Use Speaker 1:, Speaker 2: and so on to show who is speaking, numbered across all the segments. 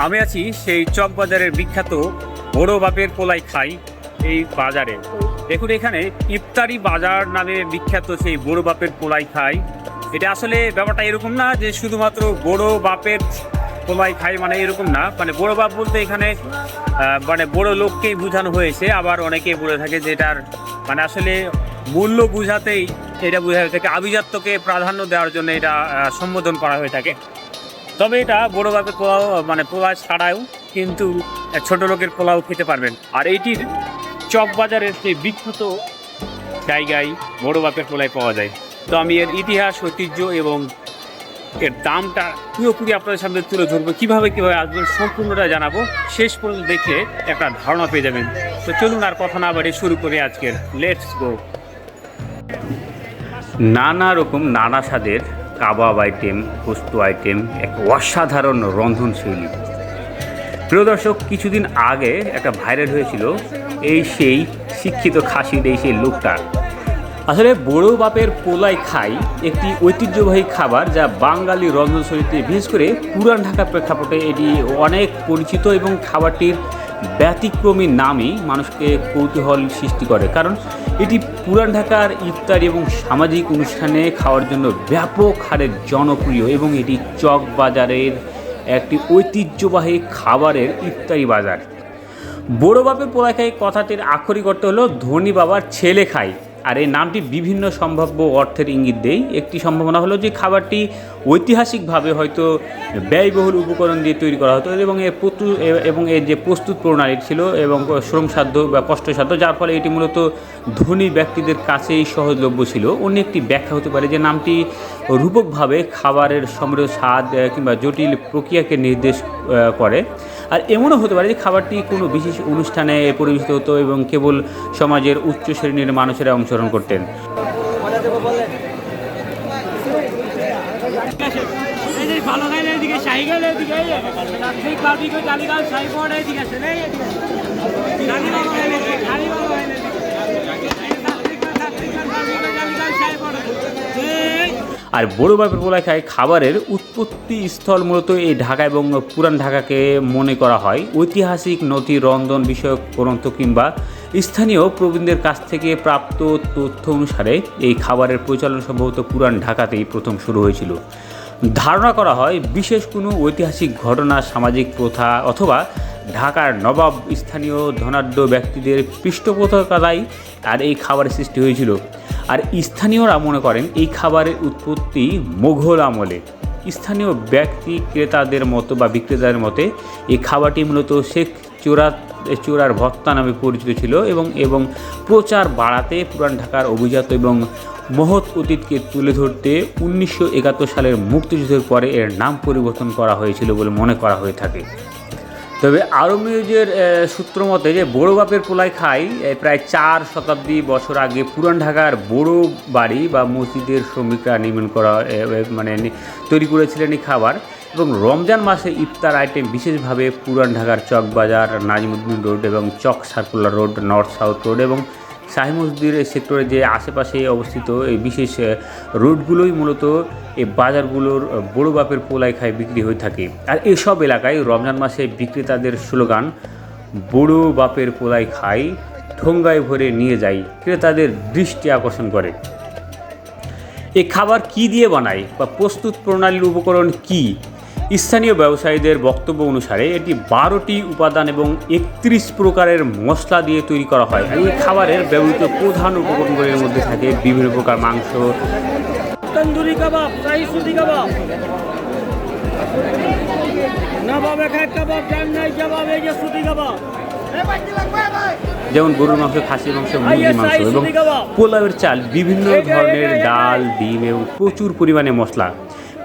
Speaker 1: আমি আছি সেই চক বাজারের বিখ্যাত বড় বাপের পোলাই খাই এই বাজারে। দেখুন এখানে ইফতারি বাজার নামে বিখ্যাত সেই বড় বাপের পোলাই খাই। এটা আসলে ব্যাপারটা এরকম না যে শুধুমাত্র বড় বাপের পোলাই খাই মানে এরকম না, মানে বড় বাপ বলতে এখানে মানে বড় লোককেই বোঝানো হয়েছে। আবার অনেকে বলে থাকে যে এটার মানে আসলে মূল্য বোঝাতেই এটা বোঝা হয়ে থাকে, আভিজাত্যকে প্রাধান্য দেওয়ার জন্য এটা সম্বোধন করা হয়ে থাকে। তবে এটা বড় বাপের পোলাও মানে পোলাও ছাড়াও কিন্তু ছোট লোকের পোলাও খেতে পারবেন। আর এইটির চক বাজারের যে বিখ্যাত জায়গায় বড় বাপের পোলাই পাওয়া যায়। তো আমি এর ইতিহাস, ঐতিহ্য এবং এর দামটা পুরোপুরি আপনাদের সামনে তুলে ধরবো, কীভাবে আসবেন সম্পূর্ণটা জানাবো। শেষ পর্যন্ত দেখে একটা ধারণা পেয়ে যাবেন। তো চলুন আর কথা না বাড়িয়ে শুরু করি আজকের লেটস গো। নানা রকম নানা স্বাদের কাবাব আইটেম, পোস্ত আইটেম, এক অসাধারণ রন্ধনশৈলী। প্রিয় দর্শক, কিছুদিন আগে একটা ভাইরাল হয়েছিল এই সেই শিক্ষিত খাসির এই সেই লোকটা। আসলে বড় বাপের পোলাই খাই একটি ঐতিহ্যবাহী খাবার যা বাঙালি রন্ধনশৈলীতে বিশেষ করে পুরান ঢাকা প্রেক্ষাপটে এটি অনেক পরিচিত এবং খাবারটির ব্যতিক্রমী নামই মানুষকে কৌতূহল সৃষ্টি করে, কারণ এটি পুরান ঢাকার ইফতারি এবং সামাজিক অনুষ্ঠানে খাওয়ার জন্য ব্যাপক হারে জনপ্রিয় এবং এটি চক বাজারের একটি ঐতিহ্যবাহী খাবারের ইফতারি বাজার। বড় বাপের পোলাই খাই কথাটির আক্ষরিক অর্থ হলো ধনী বাবার ছেলে খায়। আর এই নামটি বিভিন্ন সম্ভাব্য অর্থের ইঙ্গিত দেয়। একটি সম্ভাবনা হলো যে খাবারটি ঐতিহাসিকভাবে হয়তো ব্যয়বহুল উপকরণ দিয়ে তৈরি করা হতো এবং এর যে প্রস্তুত প্রণালী ছিল এবং শ্রমসাধ্য বা কষ্টসাধ্য, যার ফলে এটি মূলত ধনী ব্যক্তিদের কাছেই সহজলভ্য ছিল। অন্য একটি ব্যাখ্যা হতে পারে যে নামটি রূপকভাবে খাবারের সমৃদ্ধ স্বাদ কিংবা জটিল প্রক্রিয়াকে নির্দেশ করে। আর এমনও হতে পারে যে খাবারটি কোনো বিশেষ অনুষ্ঠানে পরিবেশিত হতো এবং কেবল সমাজের উচ্চ শ্রেণীর মানুষেরা অংশগ্রহণ করতেন। আর বড় বাপের পোলাই খাই খাবারের উৎপত্তি স্থল মূলত এই ঢাকা এবং পুরান ঢাকাকে মনে করা হয়। ঐতিহাসিক নথি, রন্ধন বিষয়ক গ্রন্থ কিংবা স্থানীয় প্রবীণদের কাছ থেকে প্রাপ্ত তথ্য অনুসারে এই খাবারের প্রচলন সম্ভবত পুরান ঢাকাতেই প্রথম শুরু হয়েছিল। ধারণা করা হয় বিশেষ কোনো ঐতিহাসিক ঘটনা, সামাজিক প্রথা অথবা ঢাকার নবাব স্থানীয় ধনাঢ্য ব্যক্তিদের পৃষ্ঠপোষকতায় আর এই খাবারের সৃষ্টি হয়েছিল। আর স্থানীয়রা মনে করেন এই খাবারের উৎপত্তি মোঘল আমলে। স্থানীয় ব্যক্তি ক্রেতাদের মতো বা বিক্রেতাদের মতে এই খাবারটি মূলত শেখ চোরার ভর্তা নামে পরিচিত ছিল এবং প্রচার বাড়াতে পুরান ঢাকার অভিজাত এবং মহৎ অতীতকে তুলে ধরতে 1971 সালের মুক্তিযুদ্ধের পরে এর নাম পরিবর্তন করা হয়েছিল বলে মনে করা হয়ে থাকে। তবে আরবীয়দের সূত্র মতে যে বড় বাপের পোলাই খাই প্রায় 4 শতাব্দী বছর আগে পুরান ঢাকার বড় বাড়ি বা মসজিদের শ্রমিকরা নির্মাণ করা তৈরি করেছিলেন এই খাবার। এবং রমজান মাসে ইফতার আইটেম বিশেষভাবে পুরান ঢাকার চক বাজার, নাজিমুদ্দিন রোড এবং Chowk circular road, north south road এবং শাহী মসজিদের সেক্টরে যে আশেপাশে অবস্থিত এই বিশেষ রোডগুলোই মূলত এই বাজারগুলোর বড় বাপের পোলাই খাই বিক্রি হয়ে থাকে। আর এসব এলাকায় রমজান মাসে বিক্রেতাদের স্লোগান বড় বাপের পোলাই খাই ঠোঙ্গায় ভরে নিয়ে যাই ক্রেতাদের দৃষ্টি আকর্ষণ করে। এই খাবার কি দিয়ে বানায় বা প্রস্তুত প্রণালীর উপকরণ কি? স্থানীয় ব্যবসায়ীদের বক্তব্য অনুসারে এটি 12টি উপাদান এবং 31 প্রকারের মশলা দিয়ে তৈরি করা হয়। আর এই খাবারের ব্যবহৃত প্রধান উপকরণগুলির মধ্যে থাকে বিভিন্ন প্রকার মাংস, তন্দুরি কাবাব, শাহী সুদি কাবাব, নবাবে খায় কাবাব, জান্নাই কাবাব, এই যে সুদি কাবাব, যেমন গরুর মাংস, খাসির মাংস, মুরগির মাংস এবং পোলাওয়ের চাল, বিভিন্ন ধরনের ডাল, ডিম এবং প্রচুর পরিমাণে মশলা।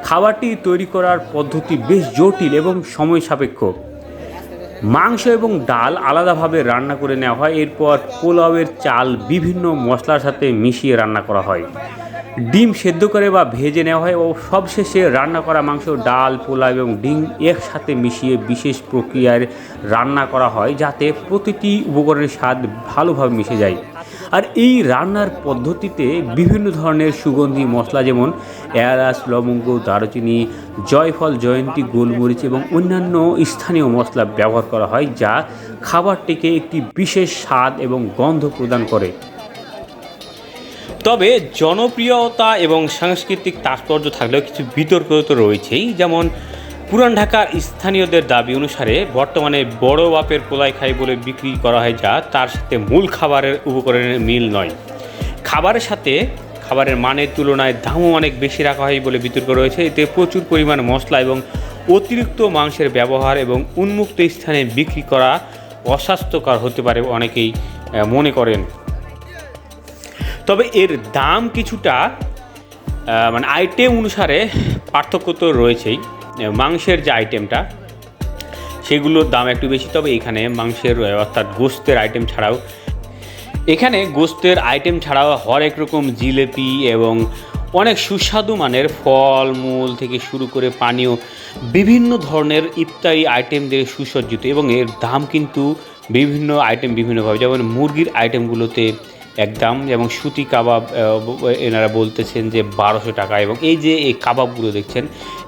Speaker 1: খাবারটি তৈরি করার পদ্ধতি বেশ জটিল এবং সময় সাপেক্ষ। মাংস এবং ডাল আলাদাভাবে রান্না করে নেওয়া হয়, এরপর পোলাওয়ের চাল বিভিন্ন মশলার সাথে মিশিয়ে রান্না করা হয়। ডিম সেদ্ধ করে বা ভেজে নেওয়া হয় ও সবশেষে রান্না করা মাংস, ডাল, পোলাও এবং ডিম একসাথে মিশিয়ে বিশেষ প্রক্রিয়ায় রান্না করা হয় যাতে প্রতিটি উপকরণের স্বাদ ভালোভাবে মিশে যায়। আর এই রান্নার পদ্ধতিতে বিভিন্ন ধরনের সুগন্ধি মশলা যেমন এলাচ, লবঙ্গ, দারুচিনি, জয়ফল, জয়ন্তী, গোলমরিচ এবং অন্যান্য স্থানীয় মশলা ব্যবহার করা হয়, যা খাবারটিকে একটি বিশেষ স্বাদ এবং গন্ধ প্রদান করে। তবে জনপ্রিয়তা এবং সাংস্কৃতিক তাৎপর্য থাকলেও কিছু বিতর্ক তো রয়েছেই। যেমন পুরান ঢাকার স্থানীয়দের দাবি অনুসারে বর্তমানে বড় বাপের পোলাই খাই বলে বিক্রি করা হয়, যা তার সাথে মূল খাবারের উপকরণের মিল নয়। খাবারের সাথে খাবারের মানের তুলনায় দামও অনেক বেশি রাখা হয় বলে বিতর্ক রয়েছে। এতে প্রচুর পরিমাণ মশলা এবং অতিরিক্ত মাংসের ব্যবহার এবং উন্মুক্ত স্থানে বিক্রি করা অস্বাস্থ্যকর হতে পারে অনেকেই মনে করেন। তবে এর দাম কিছুটা মানে আইটেম অনুসারে পার্থক্য তো রয়েছেই। মাংসের যে আইটেমটা সেগুলোর দাম একটু বেশি, তবে এখানে মাংসের অর্থাৎ গোস্তের আইটেম ছাড়াও হরেক রকম জিলেপি এবং অনেক সুস্বাদু মানের ফল মূল থেকে শুরু করে পানীয় বিভিন্ন ধরনের ইফতারি আইটেম দিয়ে সুসজ্জিত, এবং এর দাম কিন্তু বিভিন্ন আইটেম বিভিন্নভাবে। যেমন মুরগির আইটেমগুলোতে একদম, এবং সুতি কাবাব এনারা বলতেছেন যে 1200 টাকা, এবং এই যে এই কাবাবগুলো দেখছেন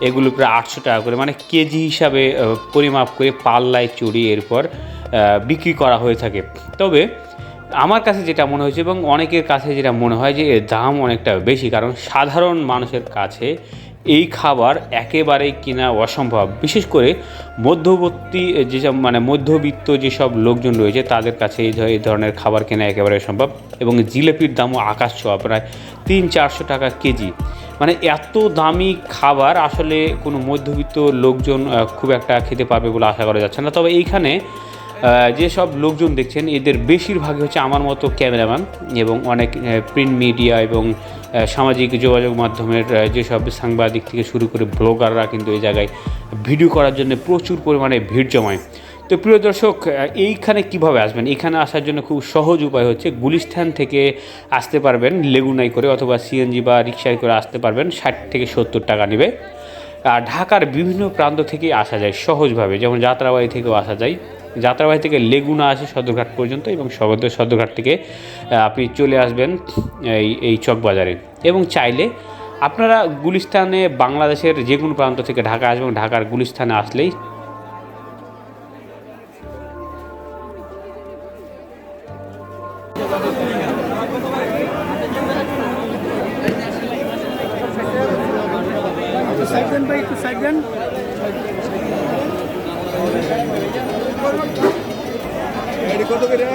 Speaker 1: এগুলো প্রায় 800 টাকা করে, মানে কেজি হিসাবে পরিমাপ করে পাল্লায় চড়িয়ে এরপর বিক্রি করা হয়ে থাকে। তবে আমার কাছে যেটা মনে হয়েছে এবং অনেকের কাছে যেটা মনে হয় যে এর দাম অনেকটা বেশি, কারণ সাধারণ মানুষের কাছে এই খাবার একেবারেই কিনা অসম্ভব। বিশেষ করে মধ্যবর্তী যেসব মধ্যবিত্ত যেসব লোকজন রয়েছে তাদের কাছে এই ধরনের খাবার কেনা একেবারে সম্ভব। এবং জিলেপির দামও আকাশ ছোঁয়া, প্রায় 300-400 টাকা কেজি। মানে এত দামি খাবার আসলে কোনো মধ্যবিত্ত লোকজন খুব একটা খেতে পারবে বলে আশা করা যাচ্ছে না। তবে এইখানে যেসব লোকজন দেখছেন এদের বেশিরভাগই হচ্ছে আমার মতো ক্যামেরাম্যান এবং অনেক প্রিন্ট মিডিয়া এবং সামাজিক যোগাযোগ মাধ্যমের যেসব সাংবাদিক থেকে শুরু করে ব্লগাররা কিন্তু এই জায়গায় ভিডিও করার জন্য প্রচুর পরিমাণে ভিড় জমায়। তো প্রিয় দর্শক, এইখানে কিভাবে আসবেন? এখানে আসার জন্য খুব সহজ উপায় হচ্ছে গুলিস্তান থেকে আসতে পারবেন লেগুনাই করে, অথবা সিএনজি বা রিক্সায় করে আসতে পারবেন। 60 থেকে 70 টাকা নেবে। আর ঢাকার বিভিন্ন প্রান্ত থেকে আসা যায় সহজভাবে, যেমন যাত্রাবাড়ি থেকেও আসা যায়। যাত্রাবাড়ি থেকে লেগুনা আসে সদরঘাট পর্যন্ত, এবং সদরঘাট থেকে আপনি চলে আসবেন এই চকবাজারে। এবং চাইলে আপনারা গুলিস্তানে বাংলাদেশের যে কোনো প্রান্ত থেকে ঢাকা আসবেন, ঢাকার গুলিস্তানে আসলেই
Speaker 2: কত করে